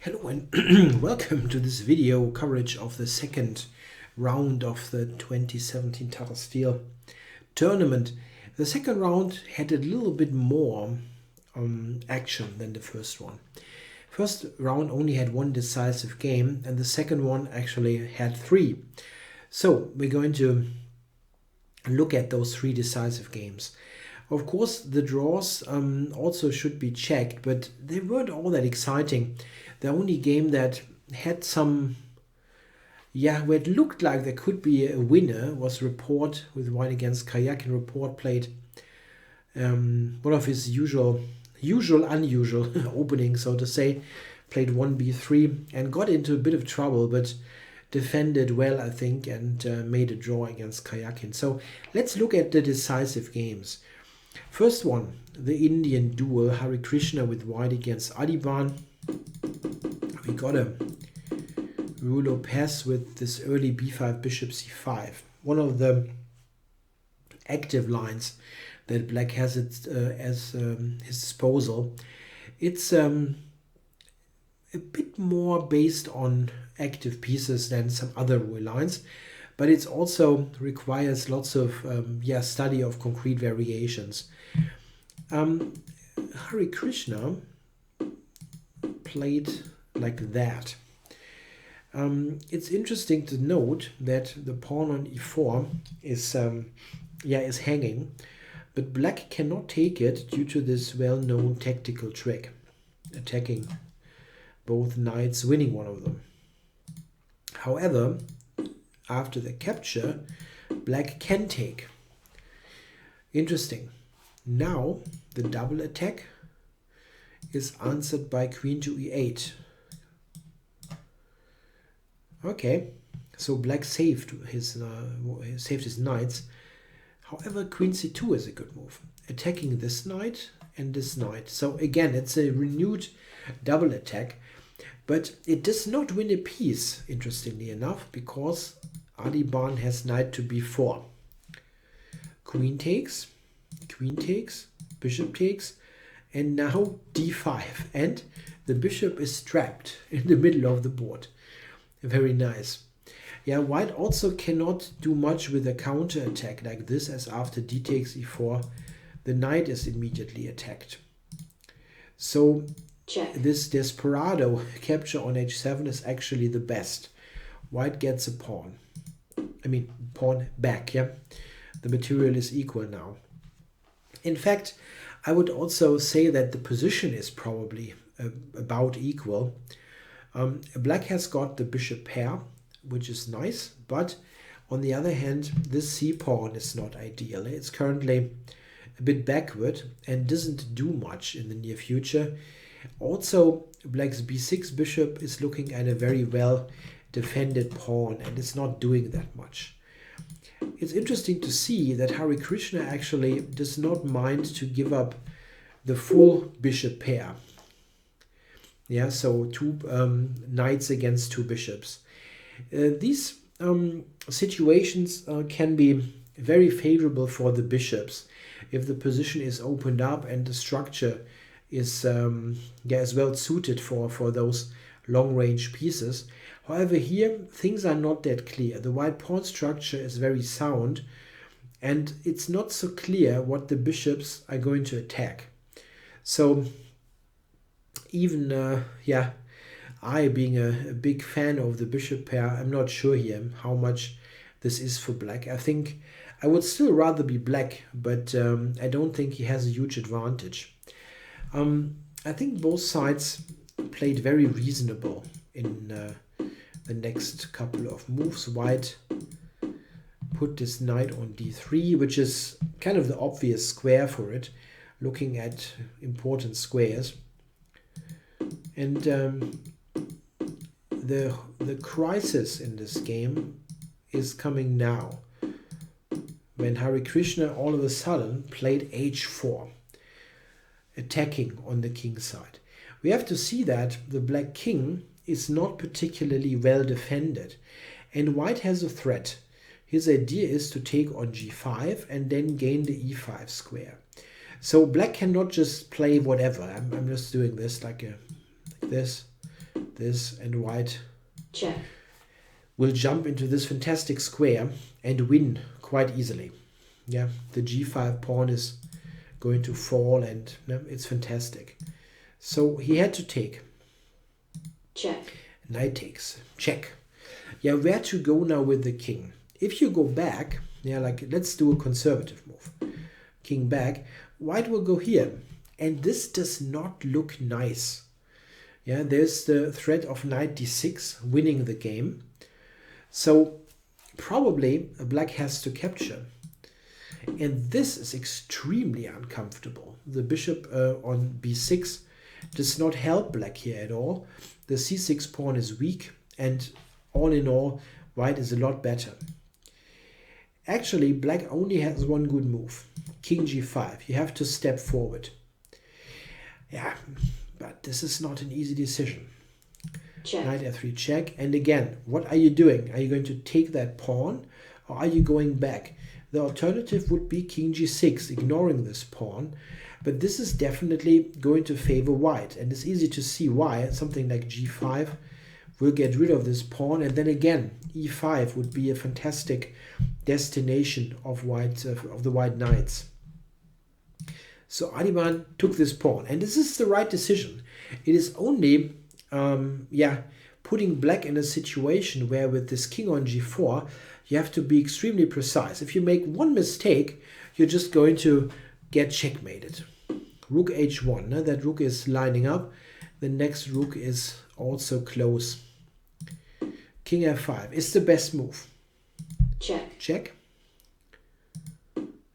Hello and welcome to this video coverage of the second round of the 2017 Tata Steel tournament. The second round had a little bit more action than the first one. First round only had one decisive game and the second one actually had three. So we're going to look at those three decisive games. Of course, the draws also should be checked, but they weren't all that exciting. The only game that had some, where it looked like there could be a winner was Report with white against Kayak, and Report played one of his unusual openings, so to say. Played 1b3 and got into a bit of trouble, but defended well, I think, and made a draw against Kayakin. So let's look at the decisive games. First one, the Indian duel, Hari Krishna with white against Adiban. We got a Rulo pass with this early b5 bishop c5. One of the active lines that Black has at his disposal. It's a bit more based on active pieces than some other rule lines, but it also requires lots of study of concrete variations. Hari Krishna played like that. It's interesting to note that the pawn on e4 is hanging, but Black cannot take it due to this well-known tactical trick, attacking both knights, winning one of them. However, after the capture, Black can take. Interesting. Now the double attack is answered by queen to e8. Okay, so Black saved his knights. However, queen c2 is a good move, attacking this knight and this knight. So again, it's a renewed double attack, but it does not win a piece, interestingly enough, because Adiban has knight to b4. Queen takes, bishop takes, and now d5, and the bishop is trapped in the middle of the board. Very nice. Yeah, white also cannot do much with a counter attack like this, as after d takes e4, the knight is immediately attacked. So check. This desperado capture on h7 is actually the best. White gets a pawn. Pawn back, yeah? The material is equal now. In fact, I would also say that the position is probably about equal. Black has got the bishop pair, which is nice, but on the other hand, this c-pawn is not ideal. It's currently a bit backward and doesn't do much in the near future. Also, Black's b6 bishop is looking at a very well defended pawn and it's not doing that much. It's interesting to see that Hari Krishna actually does not mind to give up the full bishop pair. Yeah, so two knights against two bishops. These situations can be very favorable for the bishops if the position is opened up and the structure is well suited for those long-range pieces. However, here things are not that clear. The white pawn structure is very sound and it's not so clear what the bishops are going to attack. So even I, being a big fan of the bishop pair, I'm not sure here how much this is for Black. I think I would still rather be Black, but I don't think he has a huge advantage. I think both sides played very reasonable in the next couple of moves. White put this knight on d3, which is kind of the obvious square for it, looking at important squares. And the crisis in this game is coming now, when Hari Krishna all of a sudden played h4, attacking on the king side. We have to see that the black king is not particularly well defended, and white has a threat. His idea is to take on g5 and then gain the e5 square. So black cannot just play whatever. I'm just doing this like this, this, and white Check. will jump into this fantastic square and win quite easily. Yeah, the g5 pawn is going to fall, and yeah, it's fantastic. So he had to take. Check. Knight takes. Check. Yeah, where to go now with the king? If you go back, yeah, like let's do a conservative move. King back, white will go here. And this does not look nice. Yeah, there's the threat of knight d6 winning the game. So probably black has to capture. And this is extremely uncomfortable. The bishop on b6 does not help black here at all. The c6 pawn is weak, and all in all, white is a lot better. Actually, black only has one good move. King g5. You have to step forward. Yeah, but this is not an easy decision. Check. Knight f3 check. And again, what are you doing? Are you going to take that pawn, or are you going back? The alternative would be king g6, ignoring this pawn. But this is definitely going to favor white. And it's easy to see why. Something like g5 will get rid of this pawn. And then again, e5 would be a fantastic destination of the white knights. So Adiban took this pawn. And this is the right decision. It is only putting black in a situation where with this king on g4, you have to be extremely precise. If you make one mistake, you're just going to get checkmated. Rook h1, no? That rook is lining up. The next rook is also close. King f5 is the best move. Check. Check.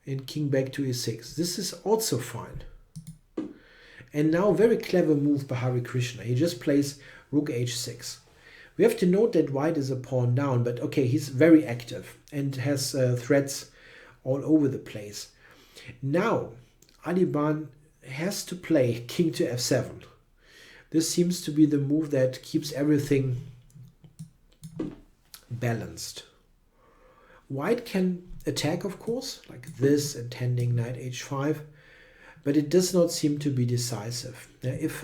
And king back to e6. This is also fine. And now very clever move by Hare Krishna. He just plays rook h6. We have to note that white is a pawn down, but okay, he's very active and has threats all over the place. Now, Adiban has to play king to f7. This seems to be the move that keeps everything balanced. White can attack, of course, like this, intending knight h5, but it does not seem to be decisive. Now, if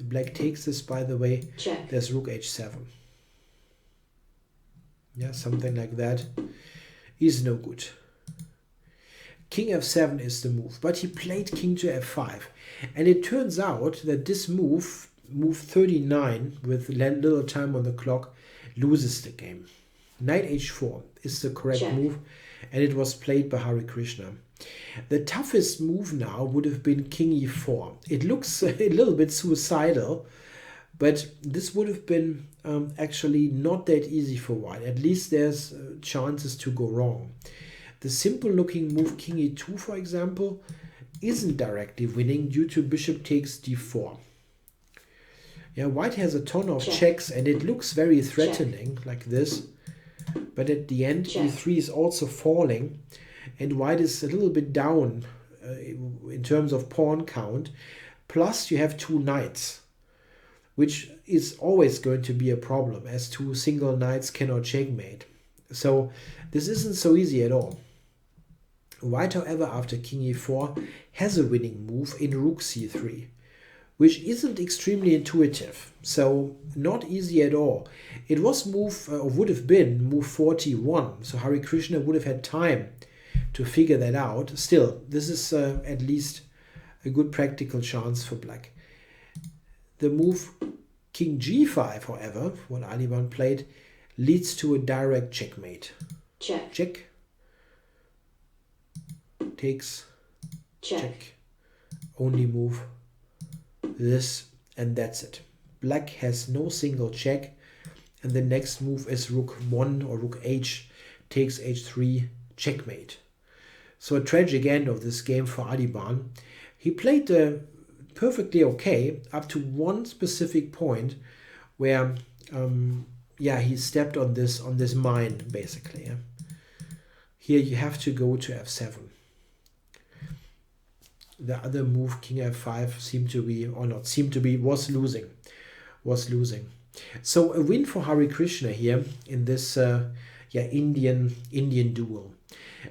black takes this, by the way, check, there's rook h7. Yeah, something like that is no good. King f7 is the move, but he played king to f5. And it turns out that this move 39, with little time on the clock, loses the game. Knight h4 is the correct check, move, and it was played by Hare Krishna. The toughest move now would have been king e4. It looks a little bit suicidal, but this would have been actually not that easy for white. At least there's chances to go wrong. The simple looking move king e2, for example, isn't directly winning due to bishop takes d4. Yeah, white has a ton of check, checks, and it looks very threatening, check, like this. But at the end, check, e3 is also falling, and white is a little bit down in terms of pawn count. Plus, you have two knights, which is always going to be a problem, as two single knights cannot checkmate. So this isn't so easy at all. White, however, after king e4, has a winning move in rook c3, which isn't extremely intuitive, so not easy at all. It was would have been move 41, so Hare Krishna would have had time to figure that out. Still, this is at least a good practical chance for black. The move king g5, however, what Adiban played, leads to a direct checkmate. check, Check. Takes. check, Check. Only move this, and that's it. Black has no single check, and the next move is rook 1 or rook h takes h3, checkmate. So a tragic end of this game for Adiban. He played perfectly okay up to one specific point where he stepped on this mine, basically. Yeah. Here you have to go to f7. The other move, king f5, was losing. So a win for Hare Krishna here in this Indian duel.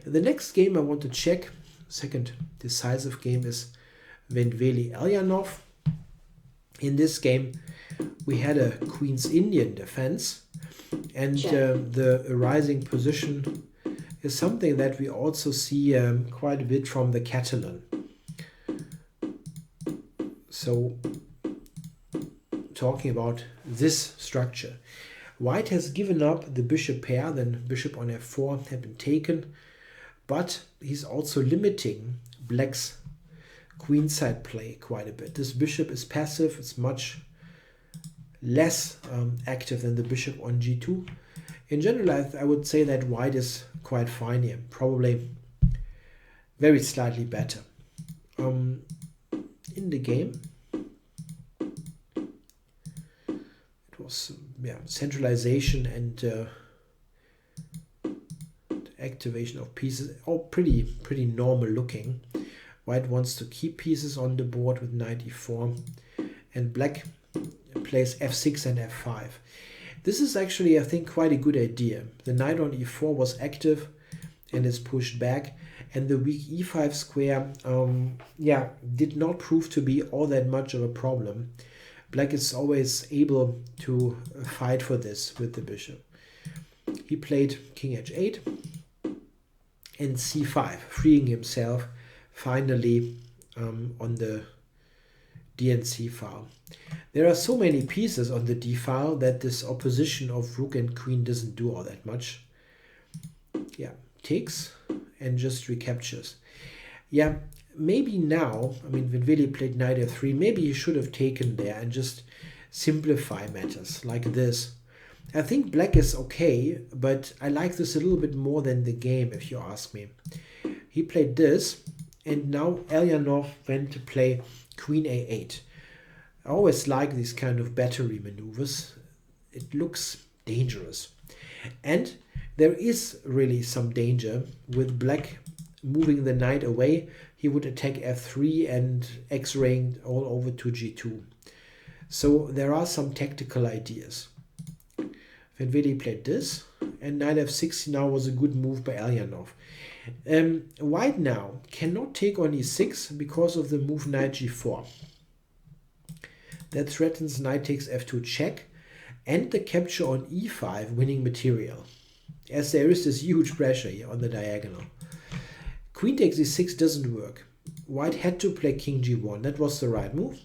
The next game I want to check, second decisive game, is Vendveli Elyanov. In this game, we had a Queen's Indian defense, and the rising position is something that we also see quite a bit from the Catalan. So, talking about this structure, White has given up the bishop pair, then bishop on f4 had been taken, but he's also limiting Black's queenside play quite a bit. This bishop is passive, it's much less active than the bishop on g2. In general, I would say that White is quite fine here, probably very slightly better. In the game, it was centralization and activation of pieces, all pretty normal looking. White wants to keep pieces on the board with knight e4, and Black plays f6 and f5. This is actually, I think, quite a good idea. The knight on e4 was active and is pushed back, and the weak e5 square did not prove to be all that much of a problem. Black is always able to fight for this with the bishop. He played king h8 and c5, freeing himself finally on the d and c file. There are so many pieces on the d file that this opposition of rook and queen doesn't do all that much. Yeah, takes and just recaptures. Yeah, maybe now, I mean, when Willi played knight f3, maybe he should have taken there and just simplify matters like this. I think Black is okay, but I like this a little bit more than the game, if you ask me. He played this, and now Elyanov went to play queen a8. I always like these kind of battery maneuvers. It looks dangerous. And there is really some danger with Black moving the knight away. He would attack f3 and x-raying all over to g2. So there are some tactical ideas. Venveli played this, and knight f6 now was a good move by Elyanov. White now cannot take on e6 because of the move knight g4. That threatens knight takes f2 check and the capture on e5 winning material, as there is this huge pressure here on the diagonal. Queen takes e6 doesn't work. White had to play king g1. That was the right move.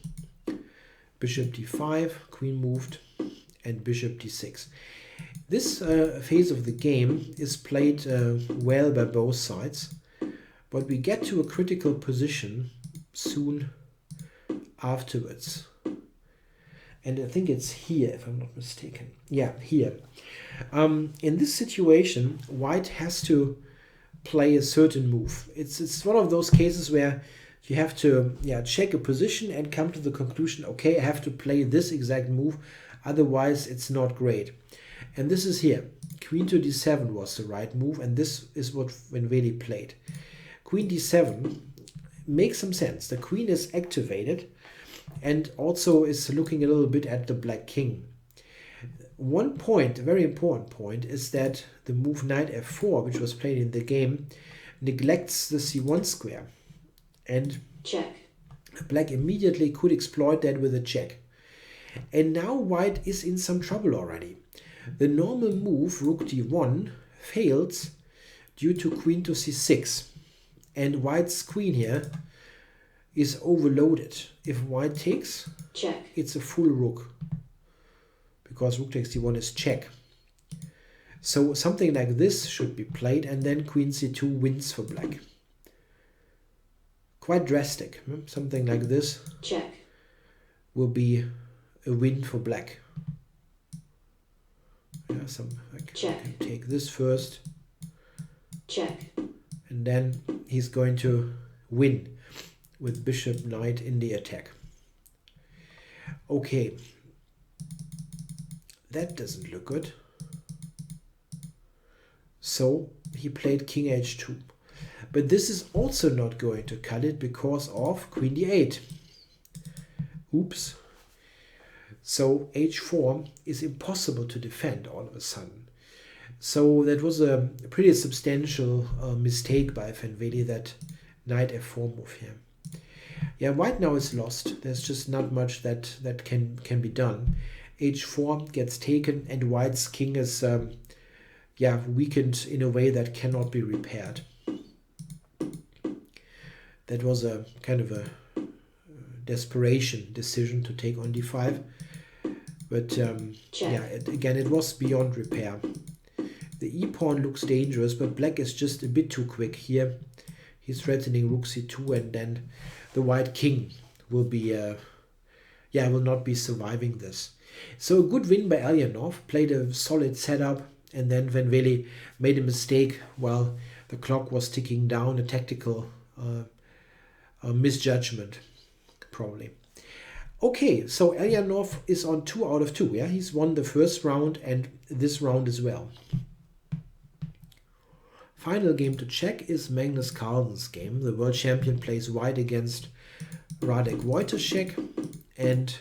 Bishop d5, queen moved, and bishop d6. This phase of the game is played well by both sides, but we get to a critical position soon afterwards. And I think it's here, if I'm not mistaken. Yeah, here. In this situation, White has to play a certain move. It's one of those cases where you have to check a position and come to the conclusion, okay, I have to play this exact move, otherwise it's not great. And this is here. Queen to d7 was the right move, and this is what Venveli played. Queen d7 makes some sense. The queen is activated and also is looking a little bit at the black king. One point, a very important point, is that the move knight f4, which was played in the game, neglects the c1 square. And check. Black immediately could exploit that with a check. And now White is in some trouble already. The normal move, rook d1, fails due to queen to c6. And White's queen here is overloaded. If White takes, check, it's a full rook, because rook takes d1 is check. So something like this should be played, and then queen c2 wins for Black. Quite drastic. Something like this check, will be a win for Black. Yeah, I can take this first, check, and then he's going to win with bishop knight in the attack. Okay, that doesn't look good. So he played king h2. But this is also not going to cut it because of queen d8. Oops. So h4 is impossible to defend all of a sudden. So that was a pretty substantial mistake by Venveli, that knight f4 move here. Yeah, white now is lost. There's just not much that can be done. H4 gets taken, and white's king is weakened in a way that cannot be repaired. That was a kind of a desperation decision to take on d5, but again, it was beyond repair. The e-pawn looks dangerous, but black is just a bit too quick here. He's threatening rook c2, and then the white king will be will not be surviving this. So a good win by Elyanov, played a solid setup, and then Van Vele made a mistake while the clock was ticking down, a tactical misjudgment, probably. Okay, so Elyanov is on 2 out of 2. Yeah, he's won the first round and this round as well. Final game to check is Magnus Carlsen's game. The world champion plays white against Radek Wojtaszek, and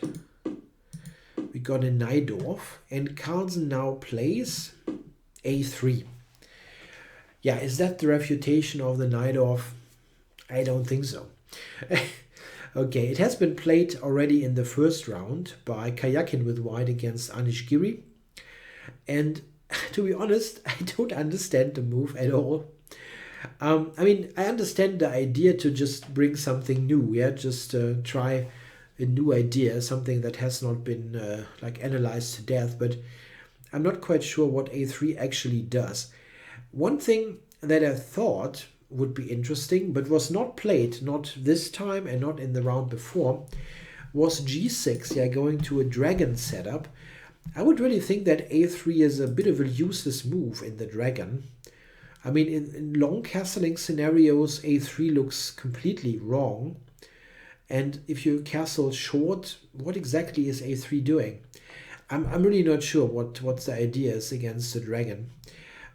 we got a Najdorf, and Carlsen now plays a3. Yeah, is that the refutation of the Najdorf? I don't think so. Okay, it has been played already in the first round by Kayakin with white against Anish Giri. And to be honest, I don't understand the move at all. I mean, I understand the idea to just bring something new, yeah, just try a new idea, something that has not been analyzed to death, but I'm not quite sure what a3 actually does. One thing that I thought would be interesting, but was not played, not this time and not in the round before, was g6, yeah, going to a dragon setup. I would really think that a3 is a bit of a useless move in the dragon. I mean, in long castling scenarios, a3 looks completely wrong. And if you castle short, what exactly is a3 doing? I'm really not sure what the idea is against the dragon.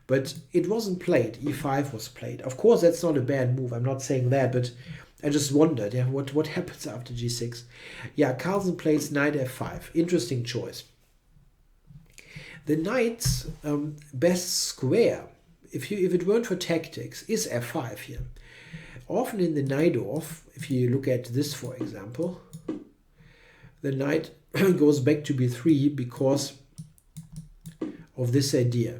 But it wasn't played. e5 was played. Of course, that's not a bad move. I'm not saying that, but I just wondered, yeah, what happens after g6? Yeah, Carlsen plays knight f5. Interesting choice. The knight's best square, if it weren't for tactics, is f5 here. Often in the Najdorf, if you look at this, for example, the knight goes back to b3 because of this idea.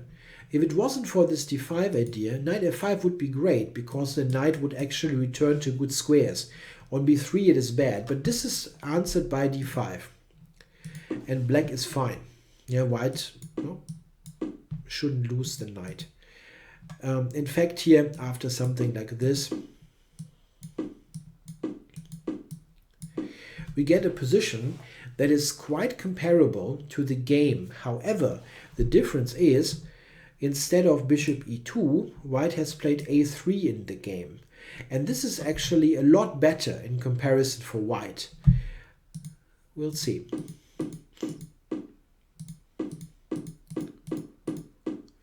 If it wasn't for this d5 idea, knight f5 would be great because the knight would actually return to good squares. On b3 it is bad, but this is answered by d5. And black is fine. Yeah, white shouldn't lose the knight. In fact, here, after something like this, we get a position that is quite comparable to the game. However, the difference is, instead of bishop e2, white has played a3 in the game. And this is actually a lot better in comparison for white. We'll see.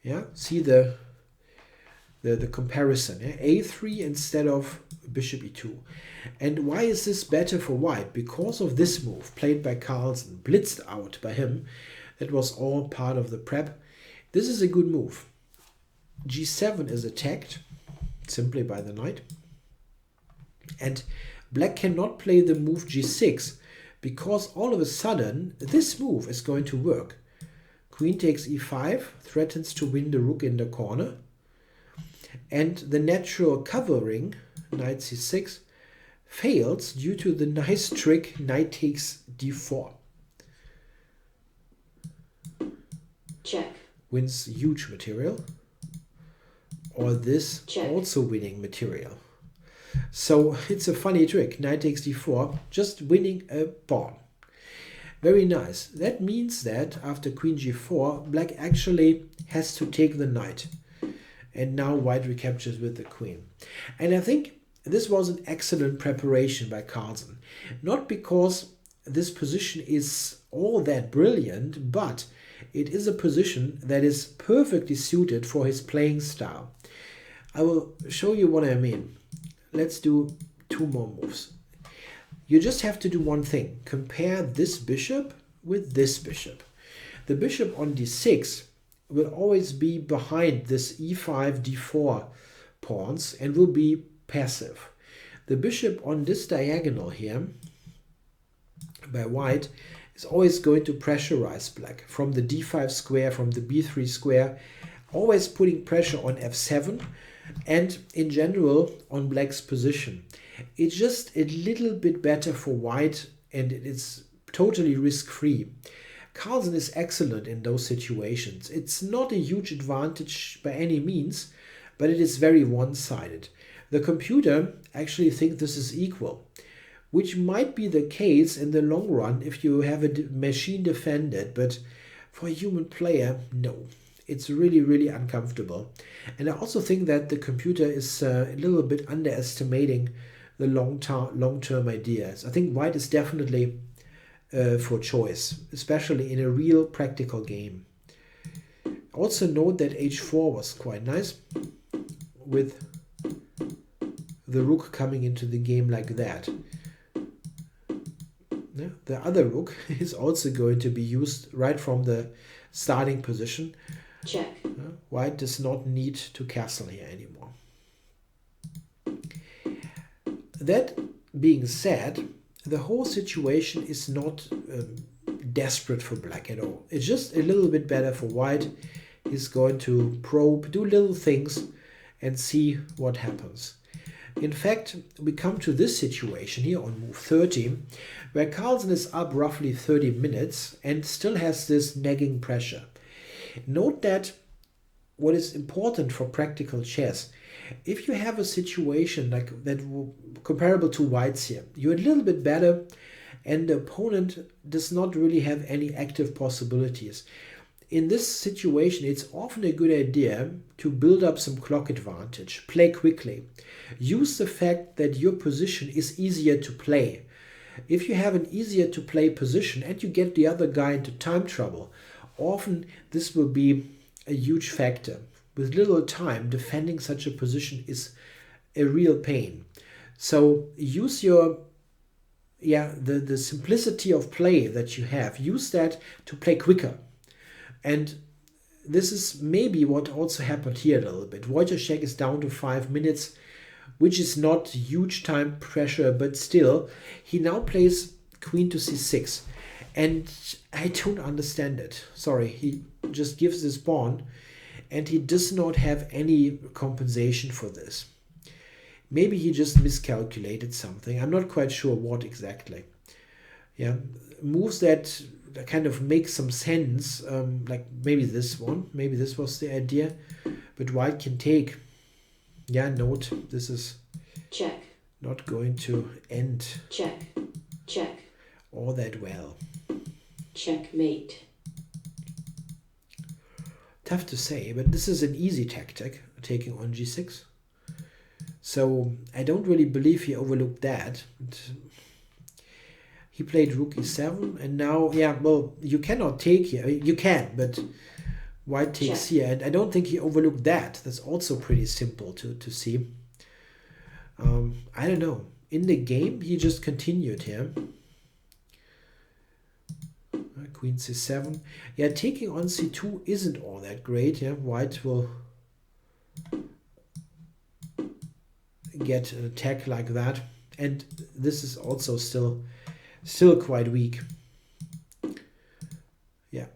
Yeah, see the comparison. Yeah? a3 instead of bishop e2. And why is this better for white? Because of this move played by Carlsen, blitzed out by him. That was all part of the prep. This is a good move. g7 is attacked simply by the knight. And black cannot play the move g6 because all of a sudden this move is going to work. Queen takes e5, threatens to win the rook in the corner. And the natural covering, knight c6, fails due to the nice trick knight takes d4. Check. Wins huge material. Or this Check. Also winning material. So it's a funny trick. Knight takes d4, just winning a pawn. Very nice. That means that after queen g4, black actually has to take the knight. And now white recaptures with the queen. And I think this was an excellent preparation by Carlsen. Not because this position is all that brilliant, but it is a position that is perfectly suited for his playing style. I will show you what I mean. Let's do two more moves. You just have to do one thing. Compare this bishop with this bishop. The bishop on d6 will always be behind this e5, d4 pawns and will be passive. The bishop on this diagonal here by white is always going to pressurize black from the d5 square, from the b3 square, always putting pressure on f7 and in general on black's position. It's just a little bit better for white and it's totally risk-free. Carlsen is excellent in those situations. It's not a huge advantage by any means, but it is very one-sided. The computer actually thinks this is equal, which might be the case in the long run if you have a machine defended, but for a human player, no. It's really, really uncomfortable. And I also think that the computer is a little bit underestimating the long-term ideas. I think white is definitely for choice, especially in a real practical game. Also note that h4 was quite nice with the rook coming into the game like that. The other rook is also going to be used right from the starting position. Check. White does not need to castle here anymore. That being said, the whole situation is not desperate for black at all. It's just a little bit better for white. He's going to probe, do little things and see what happens. In fact, we come to this situation here on move 30, where Carlsen is up roughly 30 minutes and still has this nagging pressure. Note that what is important for practical chess, if you have a situation like that comparable to white's here, you're a little bit better and the opponent does not really have any active possibilities. In this situation, it's often a good idea to build up some clock advantage, play quickly. Use the fact that your position is easier to play. If you have an easier to play position and you get the other guy into time trouble, often this will be a huge factor. With little time, defending such a position is a real pain. So use your the simplicity of play that you have. Use that to play quicker. And this is maybe what also happened here a little bit. Wojciech is down to 5 minutes, which is not huge time pressure, but still, he now plays queen to c6. And I don't understand it. Sorry, he just gives this pawn, and he does not have any compensation for this. Maybe he just miscalculated something. I'm not quite sure what exactly. Yeah, moves that kind of make some sense, like maybe this one, maybe this was the idea, but white can take. Yeah, note, this is check, not going to end check, check, all that well. checkmate. Tough to say, but this is an easy tactic, taking on g6. So I don't really believe he overlooked that. He played rook e7, and now, yeah, well, you cannot take here. You can, but white takes here, and I don't think he overlooked that. That's also pretty simple to see. I don't know. In the game, he just continued here. Queen c7. Yeah, taking on c2 isn't all that great. Yeah, white will get an attack like that, and this is also still quite weak. Yeah,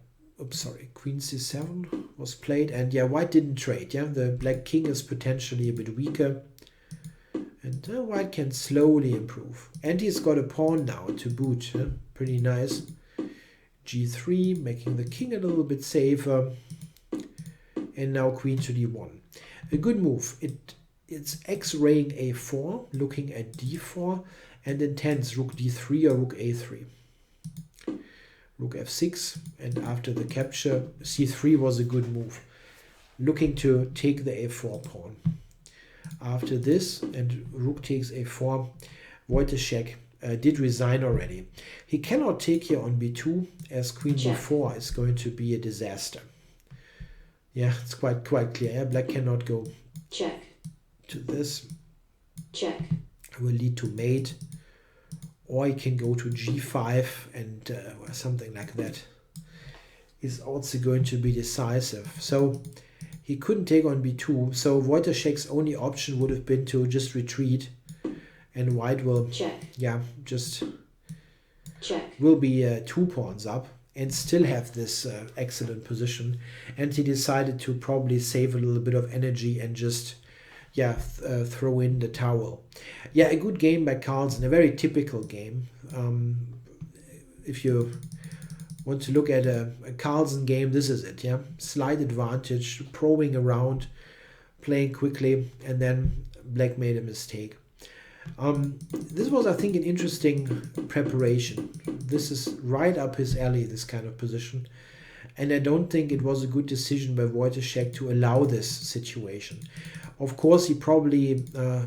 oops, sorry. Queen c7 was played, and yeah, white didn't trade. Yeah, the black king is potentially a bit weaker, and white can slowly improve. And he's got a pawn now to boot. Pretty nice. g3, making the king a little bit safer, and now queen to d1. A good move. It's x-raying a4, looking at d4, and intends rook d3 or rook a3. Rook f6, and after the capture, c3 was a good move, looking to take the a4 pawn. After this, and rook takes a4, Wojciech did resign already. He cannot take here on b2, as queen b4 is going to be a disaster. Yeah, it's quite clear. Yeah? Black cannot go Check. to this. Check. Will lead to mate, or he can go to g5 and something like that is also going to be decisive. So he couldn't take on b2, so Wojciech's only option would have been to just retreat and white will, check, yeah, just check, will be 2 pawns up and still have this excellent position. And he decided to probably save a little bit of energy and just, yeah, throw in the towel. Yeah, a good game by Carlsen, a very typical game. If you want to look at a Carlsen game, this is it. Yeah, slight advantage, probing around, playing quickly, and then black made a mistake. This was, I think, an interesting preparation. This is right up his alley, this kind of position. And I don't think it was a good decision by Wojciech to allow this situation. Of course, he probably, I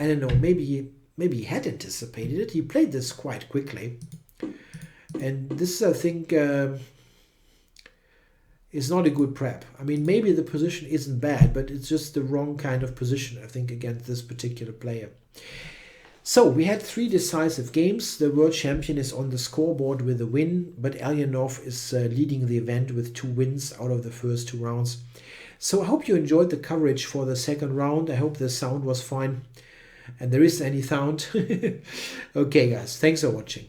don't know, maybe he had anticipated it. He played this quite quickly. And this, I think, is not a good prep. I mean, maybe the position isn't bad, but it's just the wrong kind of position, I think, against this particular player. So we had 3 decisive games. The world champion is on the scoreboard with a win, but Alyanov is leading the event with 2 wins out of the first 2 rounds. So I hope you enjoyed the coverage for the second round. I hope the sound was fine and there is any sound. Okay, guys, thanks for watching.